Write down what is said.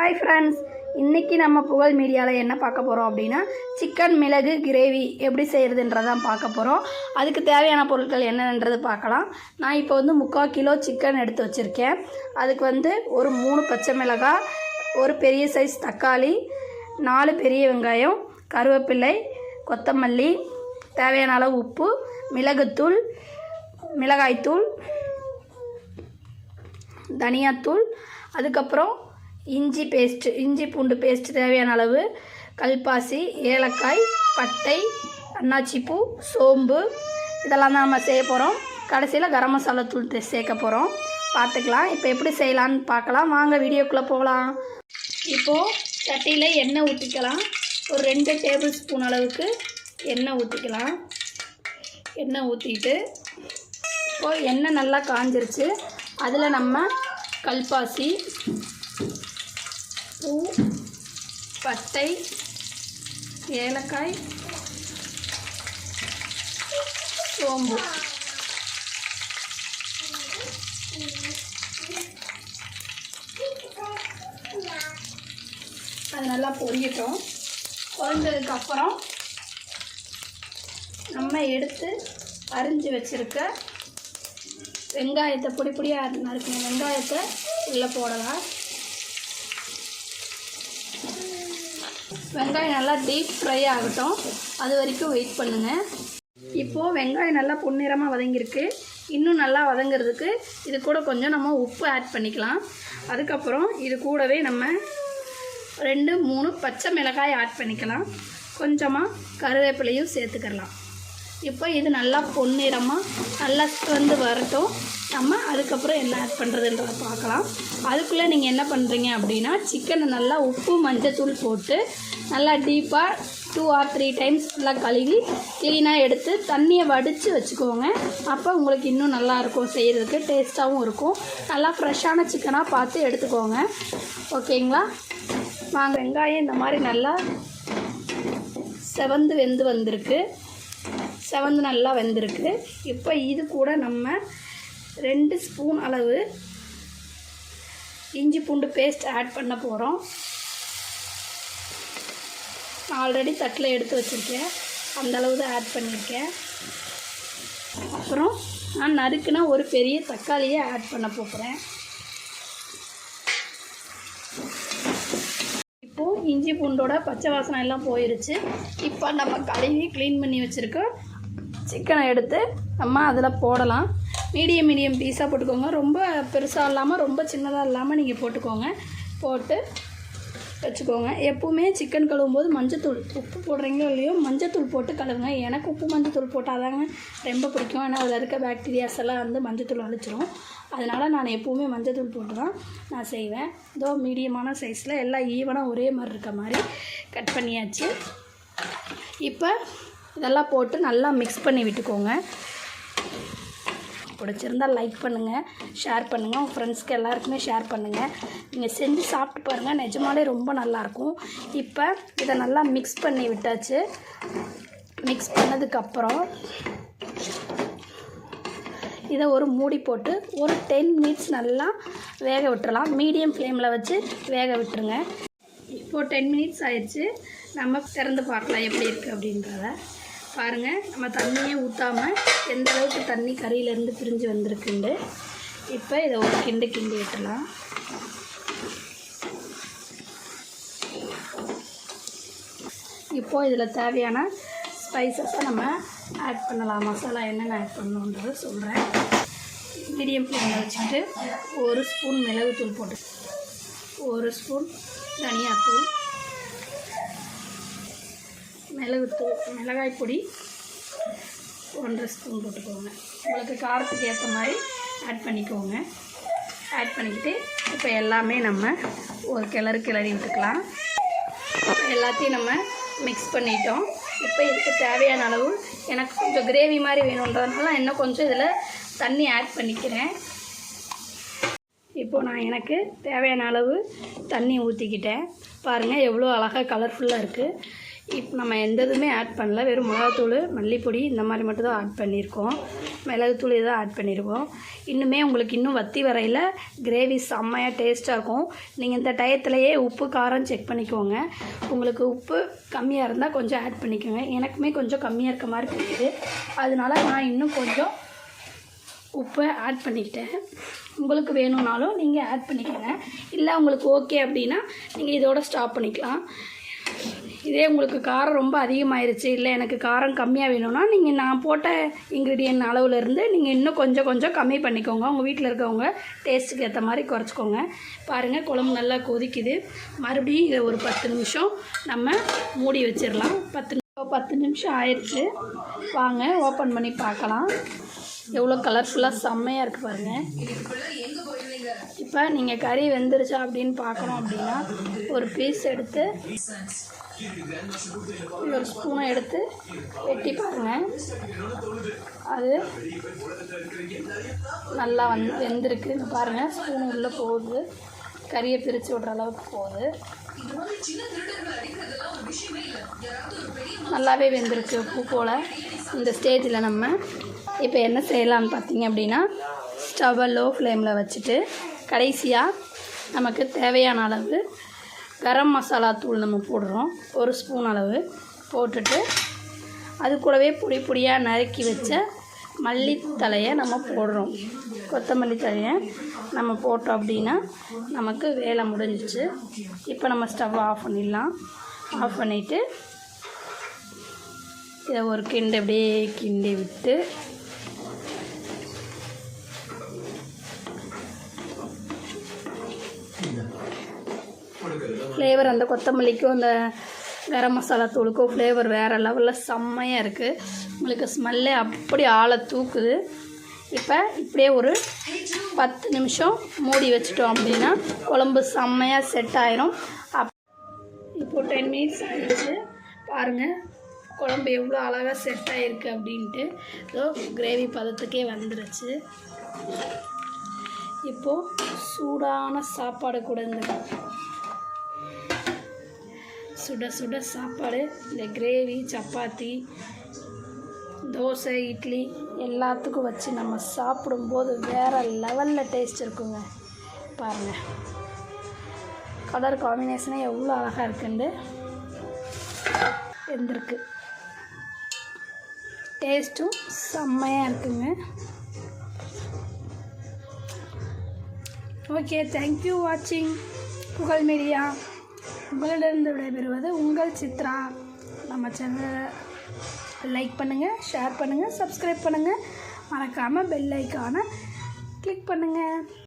Hi friends, இன்றைக்கி நம்ம புகழ் மீடியாவில் என்ன பார்க்க போகிறோம் அப்படின்னா சிக்கன் மிளகு கிரேவி எப்படி செய்கிறதுன்றதான் பார்க்க போகிறோம். அதுக்கு தேவையான பொருட்கள் என்னென்றது பார்க்கலாம். நான் இப்போ 3/4 கிலோ சிக்கன் எடுத்து வச்சுருக்கேன். அதுக்கு ஒரு 3 பச்சை மிளகாய், ஒரு பெரிய சைஸ் தக்காளி, 4 பெரிய வெங்காயம், கருவேப்பிலை, கொத்தமல்லி, தேவையான அளவு உப்பு, மிளகுத்தூள், மிளகாய்த்தூள், தனியாத்தூள், அதுக்கப்புறம் இஞ்சி பூண்டு பேஸ்ட் தேவையான அளவு, கல்பாசி, ஏலக்காய், பட்டை, அன்னாச்சிப்பூ, சோம்பு, இதெல்லாம் தான் நம்ம செய்ய போகிறோம். கடைசியில் கரம் மசாலா தூள் சேர்க்க போகிறோம். பார்த்துக்கலாம். இப்போ எப்படி செய்யலான்னு பார்க்கலாம். வாங்க வீடியோக்குள்ளே போகலாம். இப்போது சட்டியில் எண்ணெய் ஊற்றிக்கலாம். ஒரு 2 டேபிள் ஸ்பூன் அளவுக்கு எண்ணெய் ஊற்றிக்கலாம். எண்ணெய் ஊற்றிட்டு இப்போது எண்ணெய் நல்லா காஞ்சிருச்சு. அதில் நம்ம கல்பாசி, பூ, பட்டை, ஏலக்காய், சோம்பு, அது நல்லா பொரியட்டும். பொரிஞ்சதுக்கப்புறம் நம்ம எடுத்து அரிஞ்சு வச்சுருக்க வெங்காயத்தை பொடி பொடியாக நறுக்கின வெங்காயத்தை உள்ளே போடலாம். வெங்காயம் நல்லா டீப் ஃப்ரை ஆகட்டும், அது வரைக்கும் வெயிட் பண்ணுங்கள். இப்போது வெங்காயம் நல்லா பொன்னிறமாக வதங்கியிருக்கு. இன்னும் நல்லா வதங்கிறதுக்கு இது கூட கொஞ்சம் நம்ம உப்பு ஆட் பண்ணிக்கலாம். அதுக்கப்புறம் இது கூடவே நம்ம 2-3 பச்சை மிளகாய் ஆட் பண்ணிக்கலாம். கொஞ்சமாக கருவேப்பிலையும் சேர்த்துக்கலாம். இப்போ இது நல்லா பொன்னிறமாக நல்லா வரட்டும். நம்ம அதுக்கப்புறம் என்ன ஆட் பண்ணுறதுன்றதை பார்க்கலாம். அதுக்குள்ளே நீங்கள் என்ன பண்ணுறீங்க அப்படின்னா சிக்கனை நல்லா உப்பு மஞ்சத்தூள் போட்டு நல்லா டீப்பாக 2 or 3 டைம்ஸ் நல்லா கழுவி க்ளீனாக எடுத்து தண்ணியை வடித்து வச்சுக்கோங்க. அப்போ உங்களுக்கு இன்னும் நல்லாயிருக்கும், செய்கிறதுக்கு டேஸ்ட்டாகவும் இருக்கும். நல்லா ஃப்ரெஷ்ஷான சிக்கனாக பார்த்து எடுத்துக்கோங்க. ஓகேங்களா? வாங்க. வெங்காயம் இந்த மாதிரி நல்லா செவந்து நல்லா வெந்திருக்கு. இப்போ இது கூட நம்ம 2 ஸ்பூன் அளவு இஞ்சி பூண்டு பேஸ்ட் ஆட் பண்ண போகிறோம். நான் ஆல்ரெடி தட்டில் எடுத்து வச்சுருக்கேன், அந்தளவு தான் ஆட் பண்ணியிருக்கேன். அப்புறம் நான் நறுக்குனா ஒரு பெரிய தக்காளியை ஆட் பண்ண போகிறேன். இப்போது இஞ்சி பூண்டோட பச்சை வாசனை எல்லாம் போயிடுச்சு. இப்போ நம்ம கழுவி க்ளீன் பண்ணி வச்சுருக்கோம் சிக்கனை எடுத்து நம்ம அதில் போடலாம். மீடியம் பீஸாக போட்டுக்கோங்க. ரொம்ப பெருசாக இல்லாமல் ரொம்ப சின்னதாக இல்லாமல் நீங்கள் போட்டுக்கோங்க. போட்டு வச்சுக்கோங்க. எப்போவுமே சிக்கன் கழுவும்போது மஞ்சத்தூள், உப்பு போடுறீங்களோ இல்லையோ மஞ்சத்தூள் போட்டு கழுவுங்க. எனக்கு உப்பு மஞ்சத்தூள் போட்டால் தாங்க ரொம்ப பிடிக்கும். ஏன்னா அதில் இருக்க பாக்டீரியாஸ் எல்லாம் மஞ்சத்தூள் அழிச்சிரும். அதனால் நான் எப்போவுமே மஞ்சத்தூள் போட்டு தான் நான் செய்வேன். இதோ மீடியமான சைஸில் எல்லாம் ஈவனாக ஒரே மாதிரி இருக்க மாதிரி கட் பண்ணியாச்சு. இப்போ இதெல்லாம் போட்டு நல்லா மிக்ஸ் பண்ணி விட்டுக்கோங்க. பிடிச்சிருந்தால் லைக் பண்ணுங்கள், ஷேர் பண்ணுங்கள், உங்கள் ஃப்ரெண்ட்ஸ்க்கு எல்லாருக்குமே ஷேர் பண்ணுங்கள். நீங்கள் செஞ்சு சாப்பிட்டு பாருங்கள், நிஜமாலே ரொம்ப நல்லாயிருக்கும். இப்போ இதை நல்லா மிக்ஸ் பண்ணி விட்டாச்சு. மிக்ஸ் பண்ணதுக்கப்புறம் இதை ஒரு மூடி போட்டு ஒரு 10 மினிட்ஸ் நல்லா வேக விட்டுறலாம். மீடியம் ஃப்ளேமில் வச்சு வேக விட்டுருங்க. இப்போது 10 மினிட்ஸ் ஆயிடுச்சு. நம்ம திறந்து பார்க்கலாம் எப்படி இருக்குது அப்படின்றத. பாருங்கள், நம்ம தண்ணியே ஊற்றாமல் எந்த அளவுக்கு தண்ணி கறியிலேருந்து பிரிஞ்சு வந்திருக்குண்டு. இப்போ இதை ஒரு கிண்டி விட்டுலாம். இப்போது இதில் தேவையான ஸ்பைசஸை நம்ம ஆட் பண்ணலாம். மசாலா என்னென்ன ஆட் பண்ணணுன்றது சொல்கிறேன். மீடியம் ஃப்ளேமில் வச்சுக்கிட்டு 1 ஸ்பூன் மிளகுத்தூள் போட்டு, 1 ஸ்பூன் தனியாத்தூள், மிளகாய் பொடி 1.5 ஸ்பூன் போட்டுக்கோங்க. உங்களுக்கு காரத்துக்கு ஏற்ற மாதிரி ஆட் பண்ணிக்கோங்க. ஆட் பண்ணிக்கிட்டு இப்போ எல்லாமே நம்ம ஒரு கிளறி விட்டுக்கலாம். எல்லாத்தையும் நம்ம மிக்ஸ் பண்ணிட்டோம். இப்போ இதுக்கு தேவையான அளவு எனக்கு கொஞ்சம் கிரேவி மாதிரி வேணுன்றதுனால நான் இன்னும் கொஞ்சம் இதில் தண்ணி ஆட் பண்ணிக்கிறேன். இப்போது நான் எனக்கு தேவையான அளவு தண்ணி ஊற்றிக்கிட்டேன். பாருங்கள் எவ்வளோ அழகாக கலர்ஃபுல்லாக இருக்குது. இப்போ நம்ம எந்த இதுவுமே ஆட் பண்ணல, வெறும் மிளகாத்தூள், மல்லிப்பொடி இந்த மாதிரி மட்டும் தான் ஆட் பண்ணியிருக்கோம். மிளகுத்தூள் இதான் ஆட் பண்ணியிருக்கோம். இன்னுமே உங்களுக்கு இன்னும் வற்றி வரையில் கிரேவி செம்மையாக டேஸ்ட்டாக இருக்கும். நீங்கள் இந்த டயத்துலையே உப்பு காரம் செக் பண்ணிக்கோங்க. உங்களுக்கு உப்பு கம்மியாக இருந்தால் கொஞ்சம் ஆட் பண்ணிக்கோங்க. எனக்குமே கொஞ்சம் கம்மியாக இருக்க மாதிரி தெரியுது, அதனால நான் இன்னும் கொஞ்சம் உப்பை ஆட் பண்ணிக்கிட்டேன். உங்களுக்கு வேணும்னாலும் நீங்கள் ஆட் பண்ணிக்கோங்க. இல்லை உங்களுக்கு ஓகே அப்படின்னா நீங்கள் இதோட ஸ்டாப் பண்ணிக்கலாம். இதே உங்களுக்கு காரம் ரொம்ப அதிகமாகிருச்சு, இல்லை எனக்கு காரம் கம்மியாக வேணும்னா நீங்கள் நான் போட்ட இன்க்ரீடியன்ட் அளவுலேருந்து நீங்கள் இன்னும் கொஞ்சம் கம்மி பண்ணிக்கோங்க. உங்கள் வீட்டில் இருக்கவங்க டேஸ்ட்டுக்கு ஏற்ற மாதிரி குறைச்சிக்கோங்க. பாருங்கள், குழம்பு நல்லா கொதிக்குது. மறுபடியும் இதை ஒரு 10 நிமிஷம் நம்ம மூடி வச்சிடலாம். 10 நிமிஷம் ஆயிடுச்சு. வாங்க ஓப்பன் பண்ணி பார்க்கலாம். எவ்வளோ கலர்ஃபுல்லாக செம்மையாக இருக்குது பாருங்கள். இப்போ நீங்கள் கறி வெந்துருச்சா அப்படின்னு பார்க்கணும் அப்படின்னா ஒரு பீஸ் எடுத்து ஒரு ஸ்பூனை எடுத்து வெட்டி பாருங்கள். அது நல்லா வெந்திருக்கு. பாருங்கள், ஸ்பூன் உள்ளே போகுது, கறியை பிரித்து விடுற அளவுக்கு போகுது. நல்லாவே வெந்திருக்கு உப்பு போல். இந்த ஸ்டேஜில் நம்ம இப்போ என்ன செய்யலான்னு பார்த்தீங்க அப்படின்னா, ஸ்டவ்வை லோ ஃப்ளேமில் வச்சுட்டு கடைசியாக நமக்கு தேவையான அளவு கரம் மசாலா தூள் நம்ம போடுறோம். 1 ஸ்பூன் அளவு போட்டுட்டு அது கூடவே பொடி பொடியாக நறுக்கி வச்ச மல்லித்தழையை நம்ம போடுறோம். கொத்தமல்லி தழையை நம்ம போட்டோம் அப்படின்னா நமக்கு வேலை முடிஞ்சிச்சு. இப்போ நம்ம ஸ்டவ் ஆஃப் பண்ணிடலாம். ஆஃப் பண்ணிவிட்டு இதை ஒரு கிண்டு அப்படியே கிண்டி விட்டு ஃப்ளேவர் அந்த கொத்தமல்லிக்கும் அந்த கரம் மசாலா தூளுக்கும் ஃப்ளேவர் வேறு லெவலில் செம்மையாக இருக்குது. உங்களுக்கு ஸ்மெல்லே அப்படி ஆளை தூக்குது. இப்போ இப்படியே ஒரு 10 நிமிஷம் மூடி வச்சிட்டோம் அப்படின்னா குழம்பு செம்மையாக செட் ஆயிரும். இப்போது 10 மினிட்ஸ் ஆகிடுச்சு. பாருங்கள், குழம்பு எவ்வளோ அழகாக செட் ஆகிருக்கு அப்படின்ட்டு. இதோ கிரேவி பதத்துக்கே வந்துடுச்சு. இப்போது சூடான சாப்பாடு கூட இந்த சுட சுட சாப்பாடு, இந்த கிரேவி, சப்பாத்தி, தோசை, இட்லி எல்லாத்துக்கும் வச்சு நம்ம சாப்பிடும்போது வேறு லெவலில் டேஸ்ட் இருக்குங்க. பாருங்கள், கலர் காம்பினேஷனே எவ்வளோ அழகாக இருக்குண்டு வெந்திருக்கு. டேஸ்ட்டும் செம்மையாக இருக்குங்க. ஓகே, தேங்க்யூ வாட்சிங் புகழ் மீடியா. உங்களிடமிருந்து விடைபெறுவது உங்கள் சித்ரா. நம்ம சேனலை லைக் பண்ணுங்கள், ஷேர் பண்ணுங்கள், சப்ஸ்கிரைப் பண்ணுங்கள். மறக்காமல் பெல் ஐக்கானை கிளிக் பண்ணுங்கள்.